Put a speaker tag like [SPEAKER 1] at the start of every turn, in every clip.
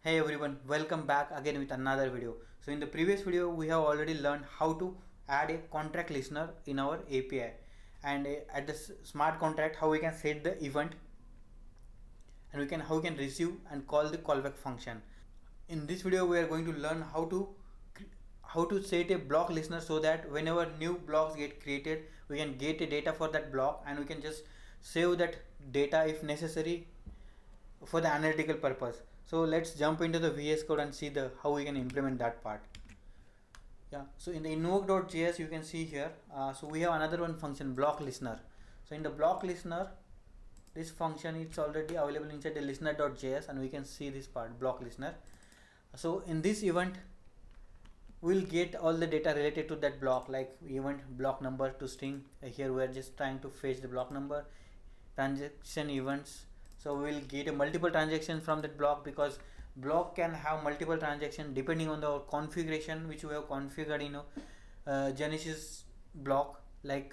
[SPEAKER 1] Hey everyone, welcome back again with another video. So in the previous video we have already learned how to add a contract listener in our API, and at the smart contract how we can set the event, and how we can receive and call the callback function. In this video we are going to learn how to set a block listener so that whenever new blocks get created we can get a data for that block, and we can just save that data if necessary for the analytical purpose. So let's jump into the VS Code and see the how we can implement that part. Yeah, so in the invoke.js you can see here, so we have another one function, block listener. So in the block listener, this function is already available inside the listener.js, and we can see this part, block listener. So in this event we'll get all the data related to that block, like event block number to string. Here we are just trying to fetch the block number, transaction events. So we'll get a multiple transaction from that block, because block can have multiple transaction depending on the configuration which we have configured in Genesis block, like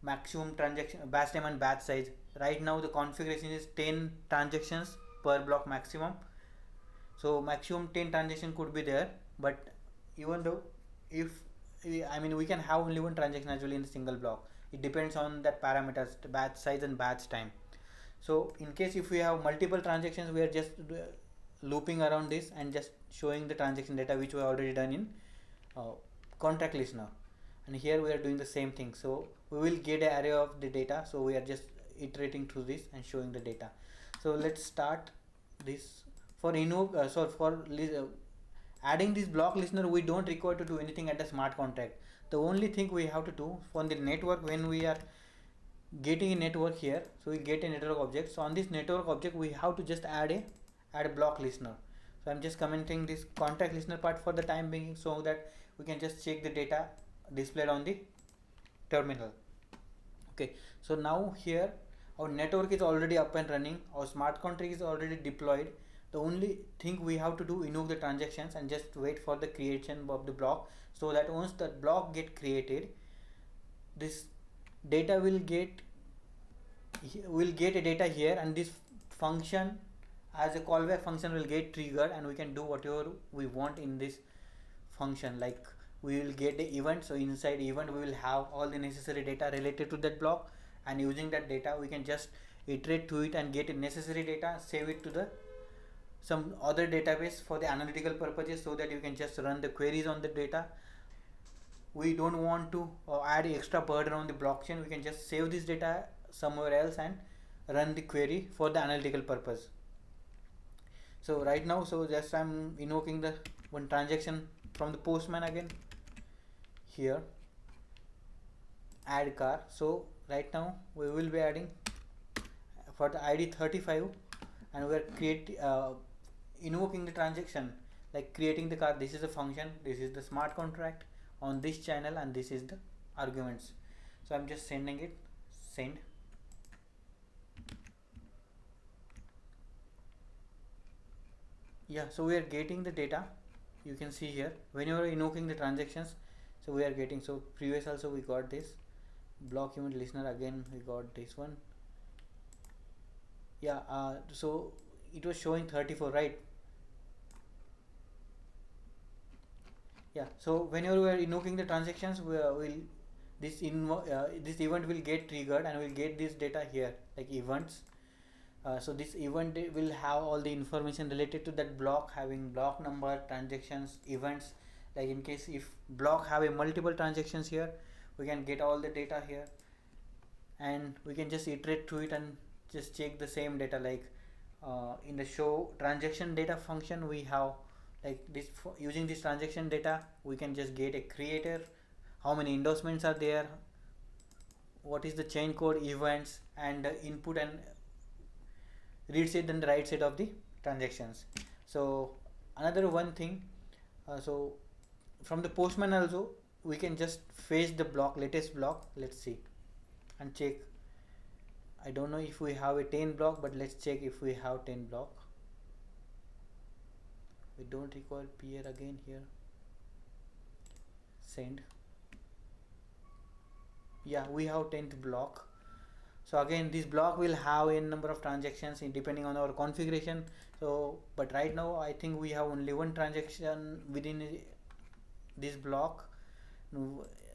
[SPEAKER 1] maximum transaction batch time and batch size. Right now the configuration is 10 transactions per block maximum, so maximum 10 transaction could be there. But even though, if we can have only one transaction actually in a single block, it depends on that parameters, batch size and batch time. So in case if we have multiple transactions, we are just looping around this and just showing the transaction data which we have already done in contract listener, and here we are doing the same thing. So we will get an array of the data, so we are just iterating through this and showing the data. So let's start this. For adding this block listener, we don't require to do anything at the smart contract. The only thing we have to do on the network, when we are getting a network here, so we get a network object. So on this network object we have to just add a block listener. So I'm just commenting this contract listener part for the time being, so that we can just check the data displayed on the terminal. Okay, so now here our network is already up and running, our smart contract is already deployed. The only thing we have to do, invoke the transactions and just wait for the creation of the block, so that once the block get created, this data will get a data here, and this function as a callback function will get triggered, and we can do whatever we want in this function. Like we will get the event, so inside event we will have all the necessary data related to that block, and using that data we can just iterate to it and get necessary data, save it to the some other database for the analytical purposes, so that you can just run the queries on the data. We don't want to add extra burden on the blockchain. We can just save this data somewhere else and run the query for the analytical purpose. So right now, so just I'm invoking the one transaction from the Postman again here, add car. So right now we will be adding for the ID 35, and we are invoking the transaction, like creating the car. This is the function, this is the smart contract on this channel, and this is the arguments. So I'm just sending it, send. Yeah, so we are getting the data. You can see here when you are invoking the transactions, so we are getting. So previous also we got this block event listener, again we got this one. Yeah, so it was showing 34, right? Yeah, so whenever we are invoking the transactions, this event will get triggered, and we'll get this data here, like events. So this event will have all the information related to that block, having block number, transactions, events. Like in case if block have a multiple transactions here, we can get all the data here, and we can just iterate through it and just check the same data. Like in the show transaction data function, we have like this, using this transaction data we can just get a creator, how many endorsements are there, what is the chain code, events, and input and read side and the right side of the transactions. So another one thing, so from the Postman also we can just fetch the block, latest block. Let's see and check. I don't know if we have a 10 block, but let's check if we have 10 block. We don't require peer again here, send. Yeah, we have 10th block. So again this block will have a number of transactions depending on our configuration. So but right now I think we have only one transaction within this block.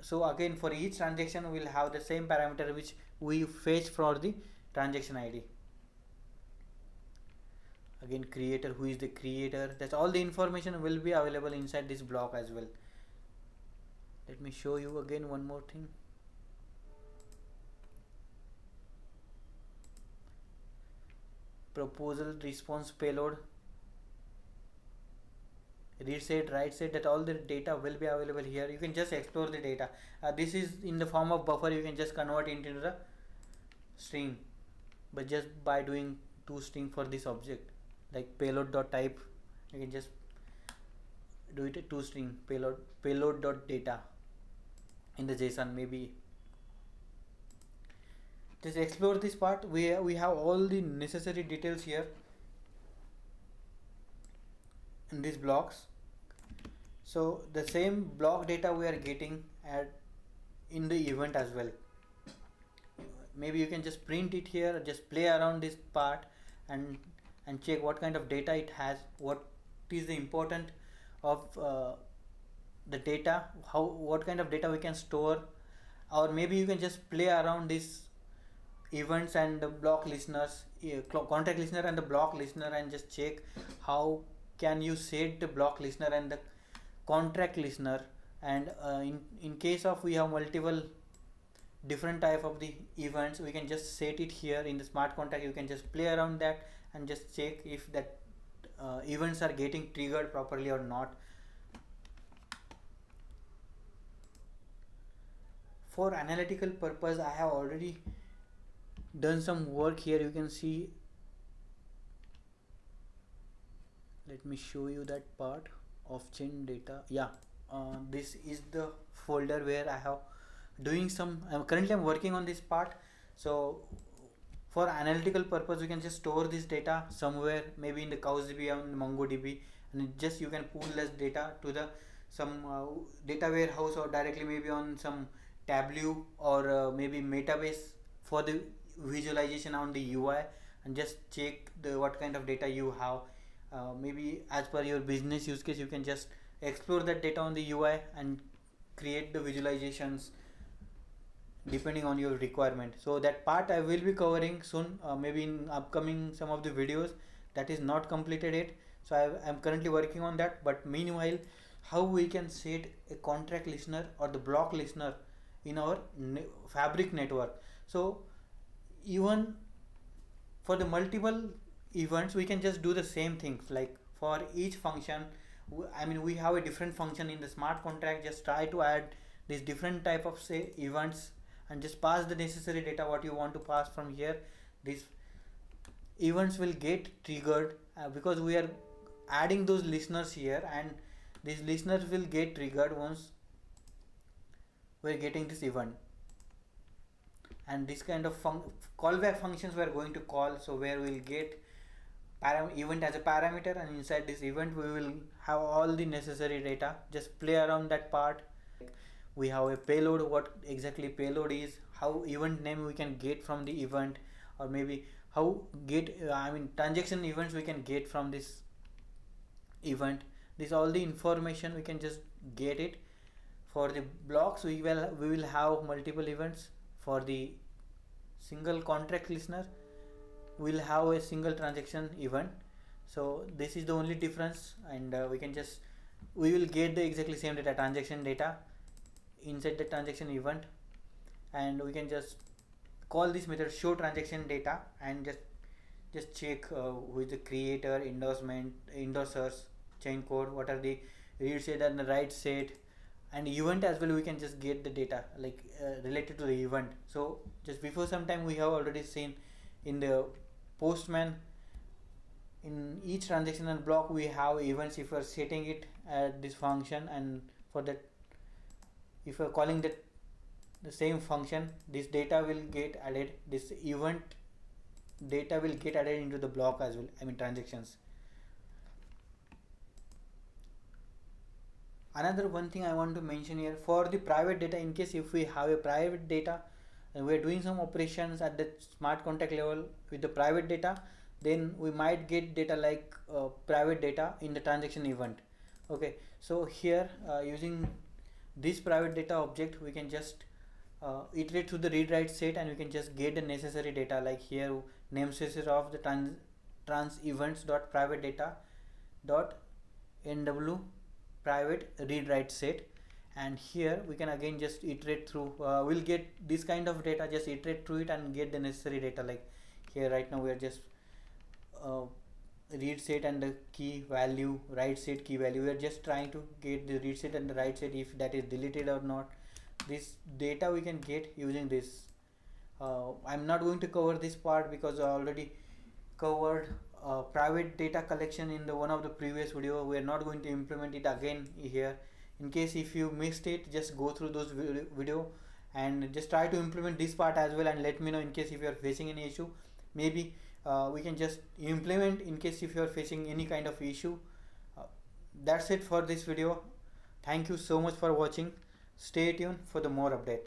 [SPEAKER 1] So again, for each transaction we'll have the same parameter which we fetch for the transaction ID. Again, creator, who is the creator, that's all the information will be available inside this block as well. Let me show you again one more thing. Proposal, response, payload, read set, write set, that all the data will be available here. You can just explore the data. This is in the form of buffer. You can just convert it into the string, but just by doing toString for this object, like payload.type, you can just do it a toString payload.data in the JSON. Maybe just explore this part. We have all the necessary details here in these blocks. So the same block data we are getting in the event as well. Maybe you can just print it here, just play around this part and check what kind of data it has, what is the important of the data, what kind of data we can store, or maybe you can just play around these events and the block listeners, contract listener and the block listener, and just check how can you set the block listener and the contract listener. And in case of we have multiple different type of the events, we can just set it here in the smart contract. You can just play around that and just check if that events are getting triggered properly or not. For analytical purpose, I have already done some work here. You can see, let me show you that part of chain data. Yeah, this is the folder where I have doing some currently I'm working on this part. So for analytical purpose, you can just store this data somewhere, maybe in the CouchDB or MongoDB, and just you can pull this data to the some data warehouse, or directly maybe on some Tableau or maybe Metabase for the visualization on the UI, and just check the what kind of data you have. Maybe as per your business use case, you can just explore that data on the UI and create the visualizations depending on your requirement. So that part I will be covering soon, maybe in upcoming some of the videos. That is not completed yet, so I am currently working on that. But meanwhile, how we can set a contract listener or the block listener in our Fabric network. So even for the multiple events, we can just do the same things. Like for each function, I mean, we have a different function in the smart contract. Just try to add these different type of say events and just pass the necessary data what you want to pass from here. These events will get triggered because we are adding those listeners here, and these listeners will get triggered once we're getting this event. And this kind of callback functions we are going to call, so where we'll get event as a parameter, and inside this event we will have all the necessary data. Just play around that part. We have a payload, what exactly payload is, how event name we can get from the event, or maybe how get transaction events we can get from this event. This all the information we can just get it. For the blocks, we will have multiple events. For the single contract listener, we'll have a single transaction event. So this is the only difference, and we will get the exactly same data, transaction data, inside the transaction event. And we can just call this method show transaction data, and just check who is the creator, endorsement, endorsers, chain code, what are the read set and the write set, and event as well. We can just get the data like related to the event. So just before some time, we have already seen in the Postman, in each transaction and block we have events. If we are setting it at this function, and for that, if we are calling the same function, this data will get added, this event data will get added into the block as well, transactions. Another one thing I want to mention here, for the private data, in case if we have a private data and we are doing some operations at the smart contract level with the private data, then we might get data like private data in the transaction event. Okay, so here using this private data object, we can just iterate through the read write set, and we can just get the necessary data. Like here, namespace of the trans events dot private data dot nw private read write set, and here we can again just iterate through. We'll get this kind of data, just iterate through it and get the necessary data. Like here right now we are just read set and the key value, write set key value. We are just trying to get the read set and the write set, if that is deleted or not. This data we can get using this. I'm not going to cover this part because I already covered private data collection in the one of the previous video. We are not going to implement it again here. In case if you missed it, just go through those video and just try to implement this part as well, and let me know in case if you are facing any issue. Maybe we can just implement in case if you are facing any kind of issue. That's it for this video. Thank you so much for watching. Stay tuned for the more update.